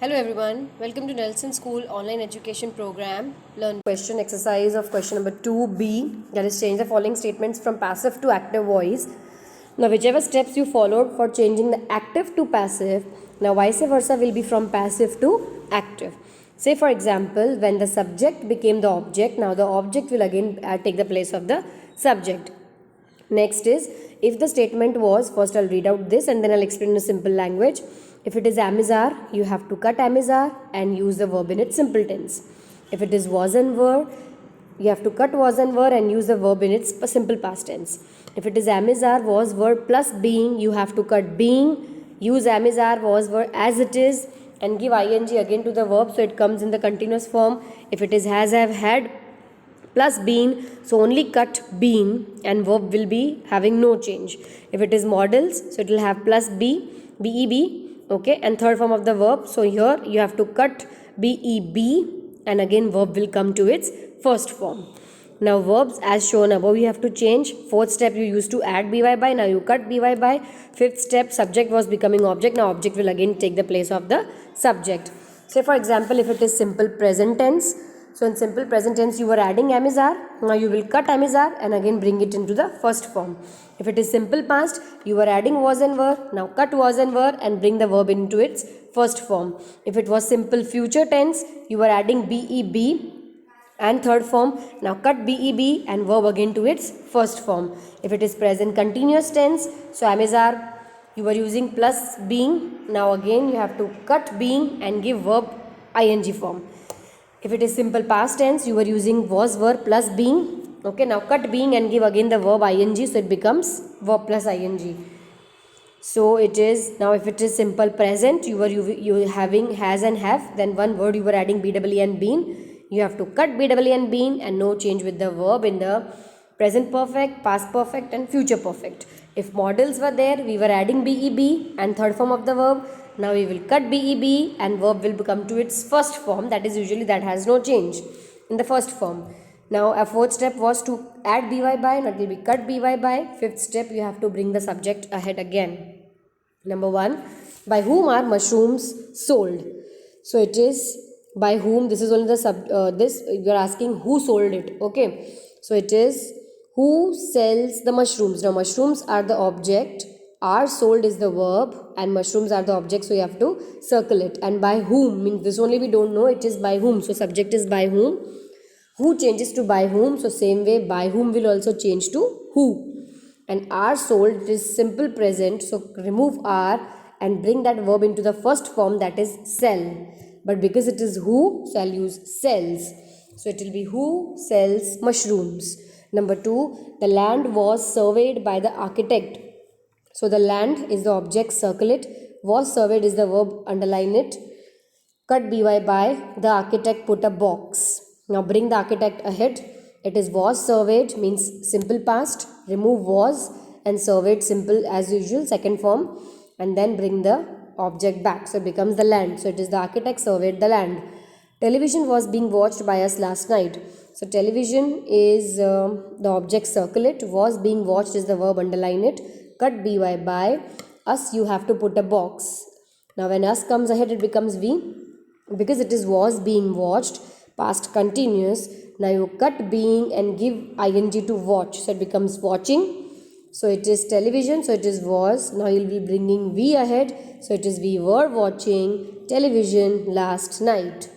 Hello everyone, welcome to Nelson School online education program. Learn question exercise of question number 2b, that is change the following statements from passive to active voice. Now whichever steps you followed for changing the active to passive, now vice versa will be from passive to active. Say for example, when the subject became the object, now the object will again take the place of the subject. Next is, if the statement was, first I'll read out this and then I'll explain in a simple language. If it is amizar, you have to cut amizar and use the verb in its simple tense. If it is was and were, you have to cut was and were and use the verb in its simple past tense. If it is amizar, was, were plus being, you have to cut being, use amizar, was, were as it is and give ing again to the verb so it comes in the continuous form. If it is has, have, had plus been, so only cut been and verb will be having no change. If it is models, so it will have plus be, beb, okay, and third form of the verb, so here you have to cut beb and again verb will come to its first form. Now verbs as shown above you have to change. Fourth step you used to add by, now you cut by. Fifth step subject was becoming object, now object will again take the place of the subject. Say for example, if it is simple present tense, so in simple present tense you were adding amizar, now you will cut amizar and again bring it into the first form. If it is simple past, you were adding was and were, now cut was and were and bring the verb into its first form. If it was simple future tense, you were adding beb and third form, now cut beb and verb again to its first form. If it is present continuous tense, so amizar you were using plus being, now again you have to cut being and give verb ing form. If it is simple past tense, you were using was, were plus being. Okay, now cut being and give again the verb ing, so it becomes verb plus ing. So it is, now if it is simple present, you were having has and have, then one word you were adding bwe and been. You have to cut bwe and been and no change with the verb in the present perfect, past perfect and future perfect. If models were there, we were adding beb and third form of the verb. Now we will cut beb and verb will become to its first form, that is usually that has no change in the first form. Now a fourth step was to add by, now it will be cut by. Fifth step you have to bring the subject ahead again. Number 1, by whom are mushrooms sold? So it is by whom, this is only the this you are asking who sold it, okay. So it is who sells the mushrooms. Now mushrooms are the object, are sold is the verb and mushrooms are the object, so you have to circle it. And by whom means this only we don't know, it is by whom, so subject is by whom. Who changes to by whom, so same way by whom will also change to who. And are sold is simple present, so remove are and bring that verb into the first form, that is sell. But because it is who, so I'll use sells, so it will be who sells mushrooms. Number 2, the land was surveyed by the architect. So the land is the object, circle it. Was surveyed is the verb, underline it. Cut by, the architect put a box. Now bring the architect ahead. It is was surveyed means simple past. Remove was and surveyed simple as usual, second form. And then bring the object back. So it becomes the land. So it is the architect surveyed the land. Television was being watched by us last night. So television is the object, circle it. Was being watched is the verb, underline it. Cut by. Us you have to put a box. Now when us comes ahead it becomes we. Because it is was being watched, past continuous. Now you cut being and give ing to watch, so it becomes watching. So it is television, so it is was. Now you will be bringing we ahead, so it is we were watching television last night.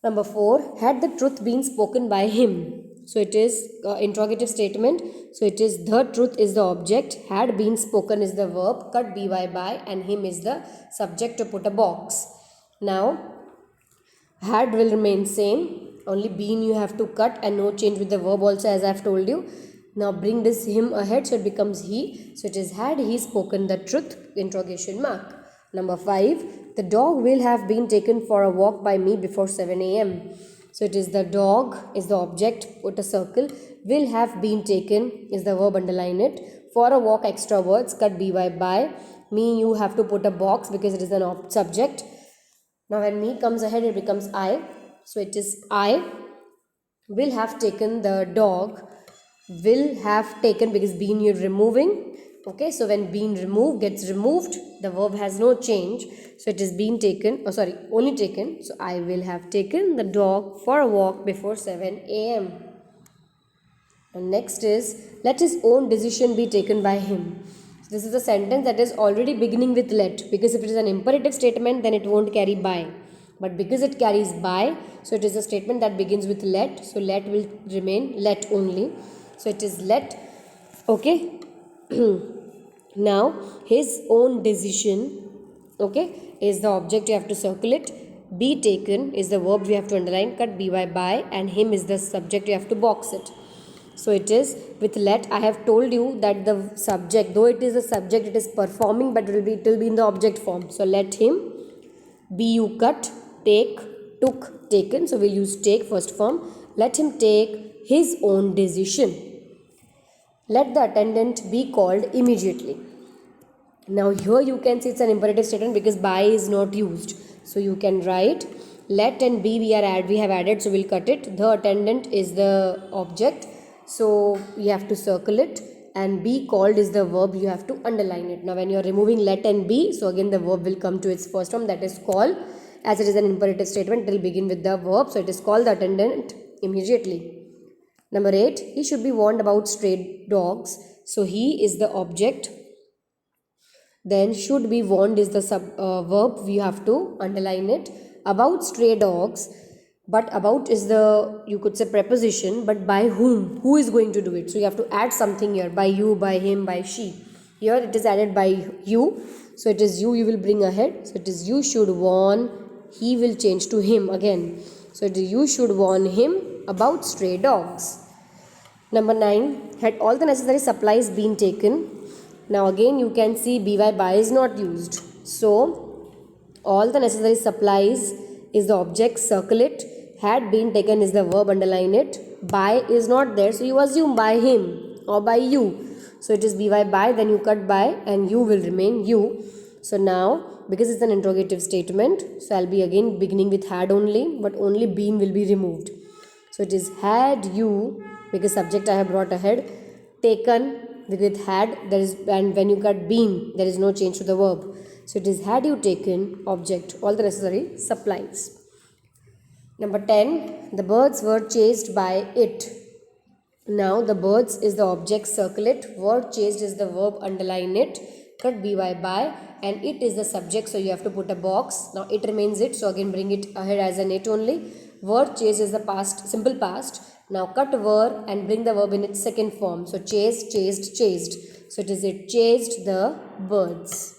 Number 4, had the truth been spoken by him? So it is interrogative statement. So it is the truth is the object, had been spoken is the verb, cut by and him is the subject to put a box. Now had will remain same, only been you have to cut and no change with the verb also, as I have told you. Now bring this him ahead, so it becomes he. So it is had he spoken the truth, interrogation mark. Number 5, the dog will have been taken for a walk by me before 7 a.m. So it is the dog is the object, put a circle. Will have been taken is the verb, underline it. For a walk, extra words, cut by. Me you have to put a box because it is an subject. Now when me comes ahead it becomes I. So it is I will have taken the dog. Will have taken because been you're removing. Okay, so when been removed gets removed, the verb has no change. So it is been taken, only taken. So I will have taken the dog for a walk before 7 a.m. And next is, let his own decision be taken by him. So this is a sentence that is already beginning with let, because if it is an imperative statement, then it won't carry by. But because it carries by, so it is a statement that begins with let. So let will remain let only. So it is let. Okay. Now his own decision, okay, is the object, you have to circle it. Be taken is the verb, you have to underline, cut by, and him is the subject, you have to box it. So it is with let. I have told you that the subject, though it is a subject, it is performing, but it will be in the object form. So let him, be you cut, take, took, taken. So we'll use take first form. Let him take his own decision. Let the attendant be called immediately. Now here you can see it's an imperative statement because by is not used. So you can write let and be we have added, so we'll cut it. The attendant is the object, so you have to circle it, and be called is the verb, you have to underline it. Now when you are removing let and be, so again the verb will come to its first form, that is call. As it is an imperative statement, it will begin with the verb, so it is called the attendant immediately. Number 8, he should be warned about stray dogs. So he is the object. Then should be warned is the verb, we have to underline it. About stray dogs, but about is the, you could say, preposition, but by whom? Who is going to do it? So you have to add something here, by you, by him, by she. Here it is added by you. So it is you will bring ahead. So it is you should warn, he will change to him again. So it is you should warn him about stray dogs. Number 9, had all the necessary supplies been taken? Now again you can see by is not used. So all the necessary supplies is the object, circle it. Had been taken is the verb, underline it. By is not there, so you assume by him or by you. So it is by, then you cut by, and you will remain you. So now, because it's an interrogative statement, so I'll be again beginning with had only, but only been will be removed. So it is had you, because subject I have brought ahead, taken with had, there is, and when you cut been, there is no change to the verb. So it is had you taken, object, all the necessary supplies. Number 10, the birds were chased by it. Now the birds is the object, circle it. Word chased is the verb, underline it. Cut by, and it is the subject, so you have to put a box. Now it remains it, so again bring it ahead as an it only. Word chased is the past, simple past. Now cut were and bring the verb in its second form. So chased, chased, chased. So it is it chased the birds.